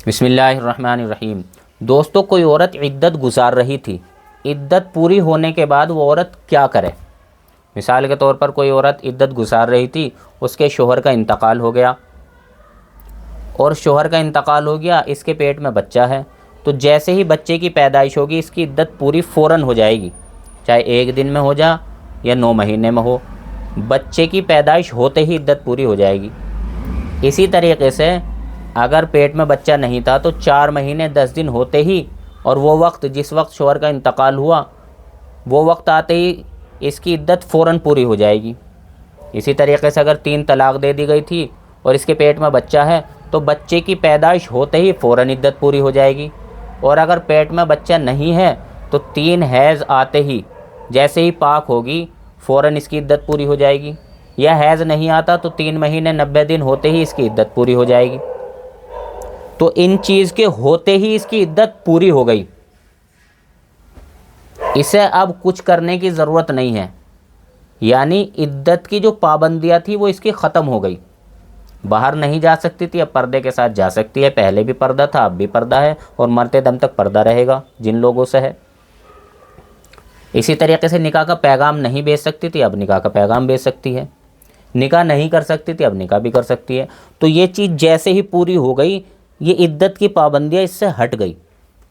बिस्मिल्लाहिर्रहमानिर्रहीम। दोस्तों, कोई औरत इद्दत गुजार रही थी। इद्दत पूरी होने के बाद वो औरत क्या करे? मिसाल के तौर पर कोई औरत इद्दत गुजार रही थी, उसके शोहर का इंतकाल हो गया और शोहर का इंतकाल हो गया, इसके पेट में बच्चा है। तो जैसे ही बच्चे की पैदाइश होगी, इसकी इद्दत पूरी फ़ौरन हो जाएगी, चाहे एक दिन में हो जा या 9 महीने में हो। बच्चे की पैदाइश होते ही इद्दत पूरी हो जाएगी। इसी तरीके से अगर पेट में बच्चा नहीं था तो 4 महीने 10 दिन होते ही और वो वक्त जिस वक्त शोहर का इंतकाल हुआ, वो वक्त आते ही इसकी इद्दत फ़ौरन पूरी हो जाएगी। इसी तरीके से अगर 3 तलाक दे दी गई थी और इसके पेट में बच्चा है, तो बच्चे की पैदाइश होते ही फ़ौरन इद्दत पूरी हो जाएगी। और अगर पेट में बच्चा नहीं है तो 3 हैज़ आते ही, जैसे ही पाक होगी, फ़ौरन इसकी इद्दत पूरी हो जाएगी। या हैज़ नहीं आता तो 3 महीने 90 दिन होते ही इसकी इद्दत पूरी हो जाएगी। तो इन चीज़ के होते ही इसकी इद्दत पूरी हो गई, इसे अब कुछ करने की ज़रूरत नहीं है। यानी इद्दत की जो पाबंदियाँ थी वो इसकी ख़त्म हो गई। बाहर नहीं जा सकती थी, अब पर्दे के साथ जा सकती है। पहले भी पर्दा था, अब भी पर्दा है और मरते दम तक पर्दा रहेगा जिन लोगों से है। इसी तरीके से निकाह का पैगाम नहीं भेज सकती थी, अब निकाह का पैगाम भेज सकती है। निकाह नहीं कर सकती थी, अब निकाह भी कर सकती है। तो ये चीज़ जैसे ही पूरी हो गई, ये इद्दत की पाबंदियाँ इससे हट गई।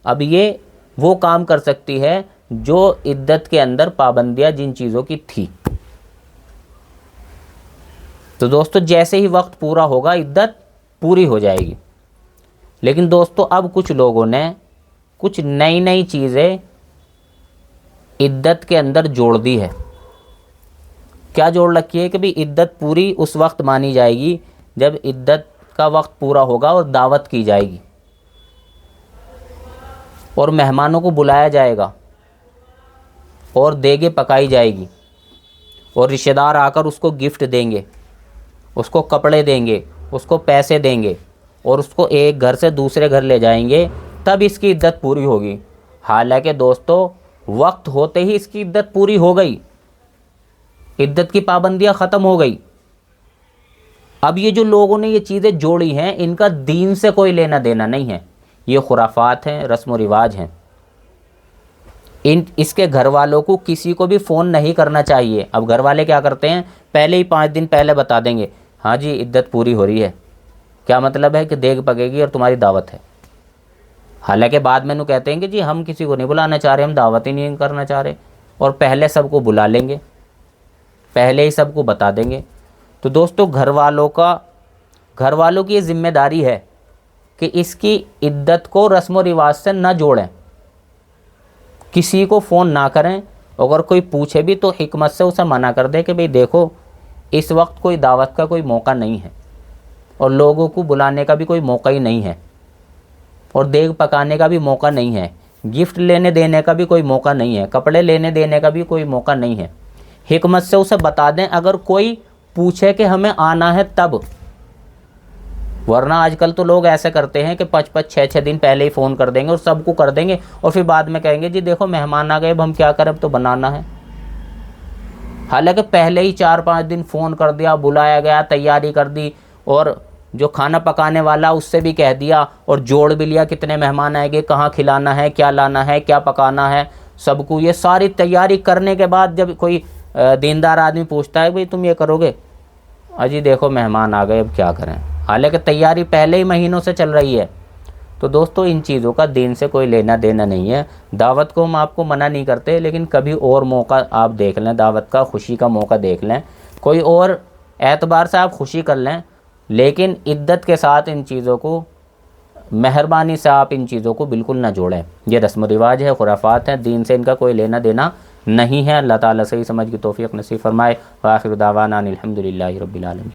अब ये वो काम कर सकती है जो इद्दत के अंदर पाबंदियाँ जिन चीज़ों की थी। तो दोस्तों, जैसे ही वक्त पूरा होगा, इद्दत पूरी हो जाएगी। लेकिन दोस्तों, अब कुछ लोगों ने कुछ नई नई चीज़ें इद्दत के अंदर जोड़ दी है। क्या जोड़ रखी है कि भाई इद्दत पूरी उस वक्त मानी जाएगी जब इद्दत का वक्त पूरा होगा और दावत की जाएगी और मेहमानों को बुलाया जाएगा और देगे पकाई जाएगी और रिश्तेदार आकर उसको गिफ्ट देंगे, उसको कपड़े देंगे, उसको पैसे देंगे और उसको एक घर से दूसरे घर ले जाएंगे, तब इसकी इद्दत पूरी होगी। हालांकि दोस्तों, वक्त होते ही इसकी इद्दत पूरी हो गई, इद्दत की पाबंदियां ख़त्म हो गई। अब ये जो लोगों ने ये चीज़ें जोड़ी हैं, इनका दीन से कोई लेना देना नहीं है। ये खुराफात हैं, रस्म व रिवाज हैं। इसके घर वालों को किसी को भी फ़ोन नहीं करना चाहिए। अब घर वाले क्या करते हैं, पहले ही 5 दिन पहले बता देंगे, हाँ जी इद्दत पूरी हो रही है। क्या मतलब है कि देग पकेगी और तुम्हारी दावत है। हालांकि बाद में कहते हैं कि जी हम किसी को नहीं बुलाना चाह रहे, हम दावत ही नहीं करना चाह रहे, और पहले सबको बुला लेंगे, पहले ही सबको बता देंगे। तो दोस्तों, घर वालों की ये जिम्मेदारी है कि इसकी इद्दत को रस्म व रिवाज से ना जोड़ें, किसी को फ़ोन ना करें। अगर कोई पूछे भी तो हिकमत से उसे मना कर दे कि भाई देखो, इस वक्त कोई दावत का कोई मौका नहीं है और लोगों को बुलाने का भी कोई मौका ही नहीं है और देग पकाने का भी मौका नहीं है, गिफ्ट लेने देने का भी कोई मौका नहीं है, कपड़े लेने देने का भी कोई मौका नहीं है। हिकमत से उसे बता दें अगर कोई पूछे कि हमें आना है तब। वरना आजकल तो लोग ऐसे करते हैं कि 5-5, 6-6 दिन पहले ही फ़ोन कर देंगे और सबको कर देंगे और फिर बाद में कहेंगे जी देखो मेहमान आ गए, अब हम क्या करें, अब तो बनाना है। हालांकि पहले ही 4-5 दिन फ़ोन कर दिया, बुलाया गया, तैयारी कर दी और जो खाना पकाने वाला उससे भी कह दिया और जोड़ भी लिया कितने मेहमान आएंगे, कहाँ खिलाना है, क्या लाना है, क्या पकाना है, सबको ये सारी तैयारी करने के बाद जब कोई दीनदार आदमी पूछता है भाई तुम ये करोगे, अजी देखो मेहमान आ गए, अब क्या करें। हालांकि तैयारी पहले ही महीनों से चल रही है। तो दोस्तों, इन चीज़ों का दीन से कोई लेना देना नहीं है। दावत को हम आपको मना नहीं करते, लेकिन कभी और मौका आप देख लें, दावत का, खुशी का मौका देख लें, कोई और एतबार से आप खुशी कर लें। लेकिन इद्दत के साथ इन चीज़ों को, मेहरबानी से आप इन चीज़ों को बिल्कुल ना जोड़ें। ये रस्म रिवाज है, खुराफात हैं, दीन से इनका कोई लेना देना नहीं है। अल्लाह ताला सही समझ की तौफीक नसीब फरमाए। व आखिर दावाना अनिल हम्दुलिल्लाहि रब्बिल आलमीन।